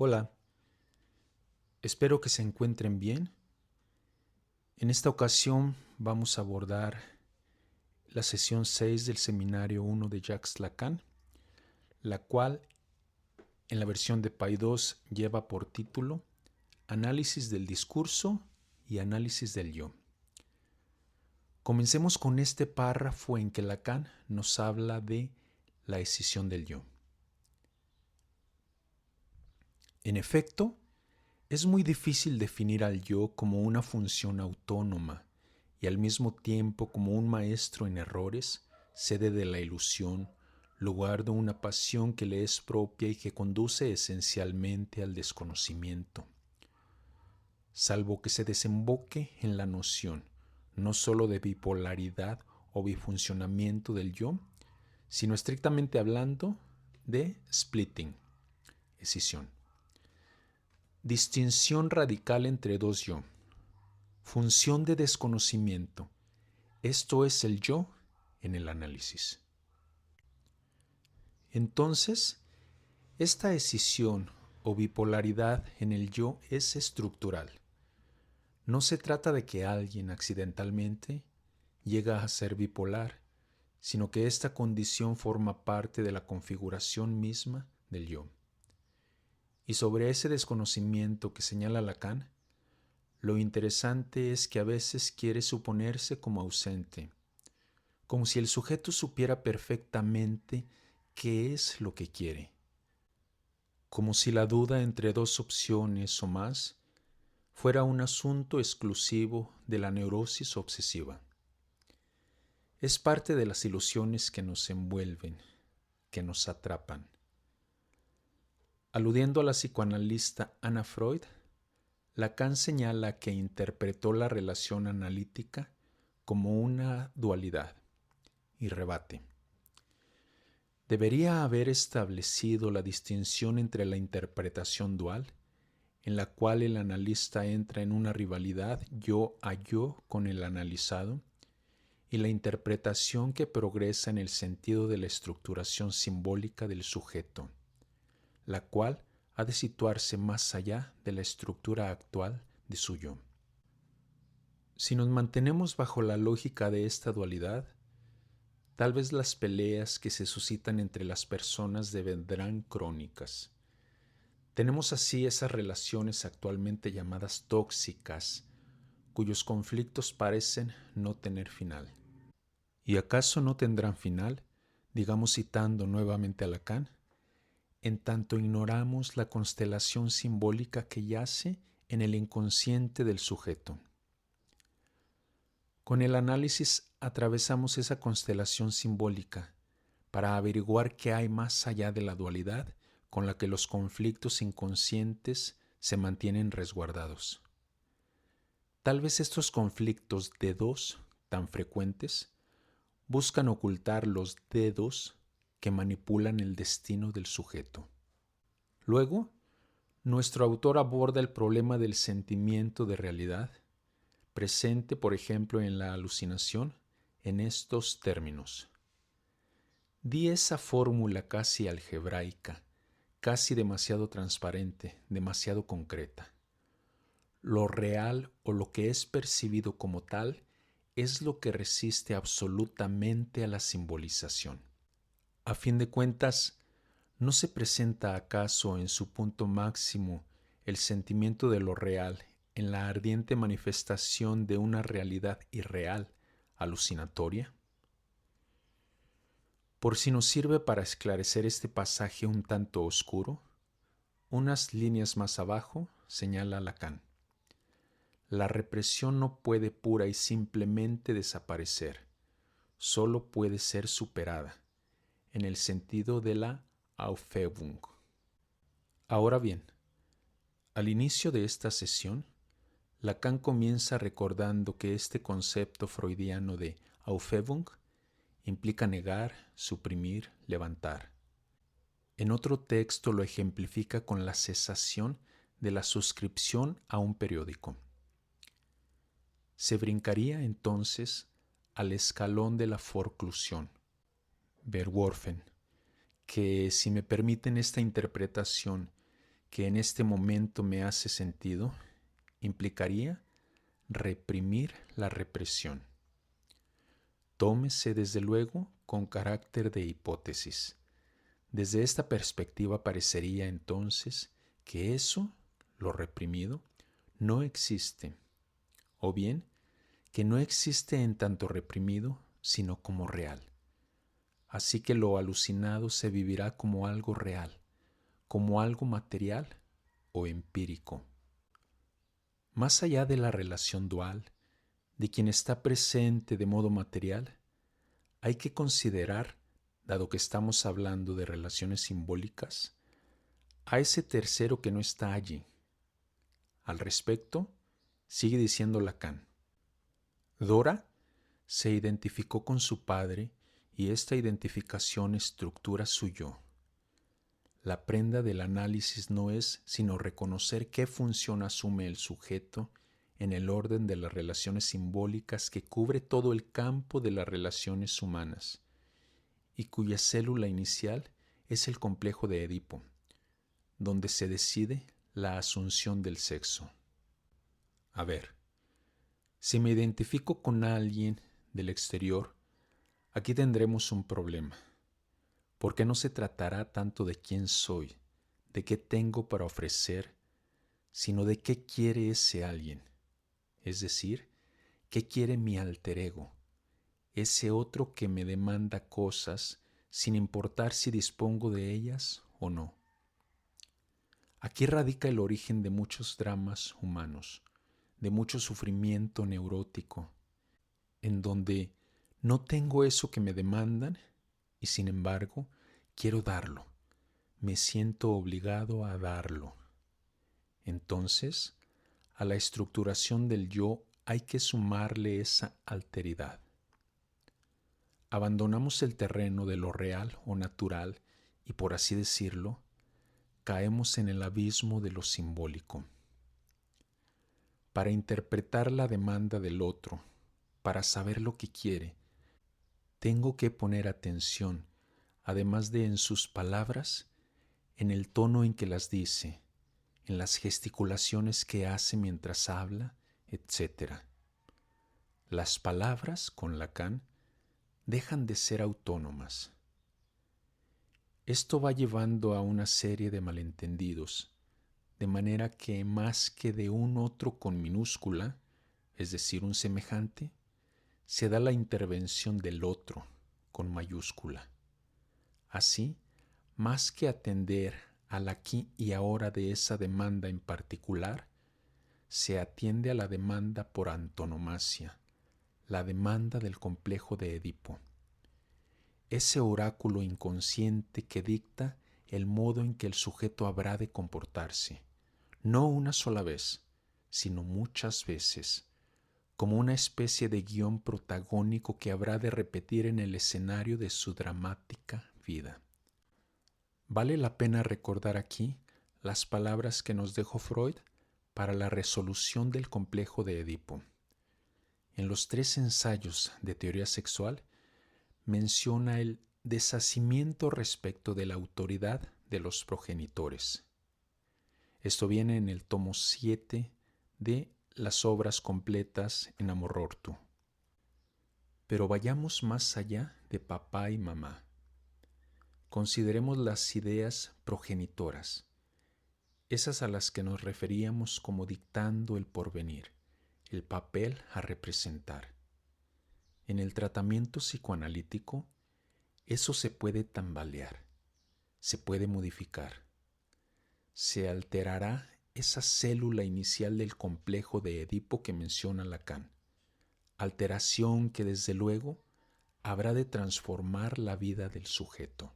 Hola, espero que se encuentren bien. En esta ocasión vamos a abordar la sesión 6 del seminario 1 de Jacques Lacan, la cual en la versión de PAI 2 lleva por título Análisis del discurso y análisis del yo. Comencemos con este párrafo en que Lacan nos habla de la escisión del yo. En efecto, es muy difícil definir al yo como una función autónoma y al mismo tiempo como un maestro en errores, sede de la ilusión, lugar de una pasión que le es propia y que conduce esencialmente al desconocimiento, salvo que se desemboque en la noción no sólo de bipolaridad o bifuncionamiento del yo, sino estrictamente hablando de splitting, escisión. Distinción radical entre dos yo. Función de desconocimiento. Esto es el yo en el análisis. Entonces, esta escisión o bipolaridad en el yo es estructural. No se trata de que alguien accidentalmente llega a ser bipolar, sino que esta condición forma parte de la configuración misma del yo. Y sobre ese desconocimiento que señala Lacan, lo interesante es que a veces quiere suponerse como ausente, como si el sujeto supiera perfectamente qué es lo que quiere, como si la duda entre dos opciones o más fuera un asunto exclusivo de la neurosis obsesiva. Es parte de las ilusiones que nos envuelven, que nos atrapan. Aludiendo a la psicoanalista Anna Freud, Lacan señala que interpretó la relación analítica como una dualidad y rebate. Debería haber establecido la distinción entre la interpretación dual, en la cual el analista entra en una rivalidad yo a yo con el analizado, y la interpretación que progresa en el sentido de la estructuración simbólica del sujeto, la cual ha de situarse más allá de la estructura actual de su yo. Si nos mantenemos bajo la lógica de esta dualidad, tal vez las peleas que se suscitan entre las personas devendrán crónicas. Tenemos así esas relaciones actualmente llamadas tóxicas, cuyos conflictos parecen no tener final. ¿Y acaso no tendrán final? Digamos citando nuevamente a Lacan, en tanto ignoramos la constelación simbólica que yace en el inconsciente del sujeto. Con el análisis atravesamos esa constelación simbólica para averiguar qué hay más allá de la dualidad con la que los conflictos inconscientes se mantienen resguardados. Tal vez estos conflictos de dos, tan frecuentes, buscan ocultar los dedos que manipulan el destino del sujeto. Luego, nuestro autor aborda el problema del sentimiento de realidad, presente, por ejemplo, en la alucinación, en estos términos. Di esa fórmula casi algebraica, casi demasiado transparente, demasiado concreta. Lo real o lo que es percibido como tal es lo que resiste absolutamente a la simbolización. A fin de cuentas, ¿no se presenta acaso en su punto máximo el sentimiento de lo real en la ardiente manifestación de una realidad irreal, alucinatoria? Por si nos sirve para esclarecer este pasaje un tanto oscuro, unas líneas más abajo señala Lacan. La represión no puede pura y simplemente desaparecer, solo puede ser superada, en el sentido de la Aufhebung. Ahora bien, al inicio de esta sesión, Lacan comienza recordando que este concepto freudiano de Aufhebung implica negar, suprimir, levantar. En otro texto lo ejemplifica con la cesación de la suscripción a un periódico. Se brincaría entonces al escalón de la forclusión, Verworfen, que, si me permiten esta interpretación, que en este momento me hace sentido implicaría reprimir la represión. Tómese desde luego con carácter de hipótesis. Desde esta perspectiva parecería entonces que eso, lo reprimido, no existe, o bien que no existe en tanto reprimido, sino como real. Así que lo alucinado se vivirá como algo real, como algo material o empírico. Más allá de la relación dual, de quien está presente de modo material, hay que considerar, dado que estamos hablando de relaciones simbólicas, a ese tercero que no está allí. Al respecto, sigue diciendo Lacan: Dora se identificó con su padre y esta identificación estructura su yo. La prenda del análisis no es sino reconocer qué función asume el sujeto en el orden de las relaciones simbólicas que cubre todo el campo de las relaciones humanas y cuya célula inicial es el complejo de Edipo, donde se decide la asunción del sexo. A ver, si me identifico con alguien del exterior, aquí tendremos un problema, porque no se tratará tanto de quién soy, de qué tengo para ofrecer, sino de qué quiere ese alguien, es decir, qué quiere mi alter ego, ese otro que me demanda cosas sin importar si dispongo de ellas o no. Aquí radica el origen de muchos dramas humanos, de mucho sufrimiento neurótico, en donde no tengo eso que me demandan y sin embargo quiero darlo, me siento obligado a darlo. Entonces, a la estructuración del yo hay que sumarle esa alteridad. Abandonamos el terreno de lo real o natural y, por así decirlo, caemos en el abismo de lo simbólico. Para interpretar la demanda del otro, para saber lo que quiere, tengo que poner atención, además de en sus palabras, en el tono en que las dice, en las gesticulaciones que hace mientras habla, etc. Las palabras, con Lacan, dejan de ser autónomas. Esto va llevando a una serie de malentendidos, de manera que más que de un otro con minúscula, es decir, un semejante, se da la intervención del otro con mayúscula. Así, más que atender al aquí y ahora de esa demanda en particular, se atiende a la demanda por antonomasia, la demanda del complejo de Edipo. Ese oráculo inconsciente que dicta el modo en que el sujeto habrá de comportarse, no una sola vez, sino muchas veces, como una especie de guión protagónico que habrá de repetir en el escenario de su dramática vida. Vale la pena recordar aquí las palabras que nos dejó Freud para la resolución del complejo de Edipo. En los 3 ensayos de teoría sexual menciona el deshacimiento respecto de la autoridad de los progenitores. Esto viene en el tomo 7 de las obras completas en Amor Ortu. Pero vayamos más allá de papá y mamá. Consideremos las ideas progenitoras, esas a las que nos referíamos como dictando el porvenir, el papel a representar. En el tratamiento psicoanalítico, eso se puede tambalear, se puede modificar. Se alterará esa célula inicial del complejo de Edipo que menciona Lacan, alteración que desde luego habrá de transformar la vida del sujeto.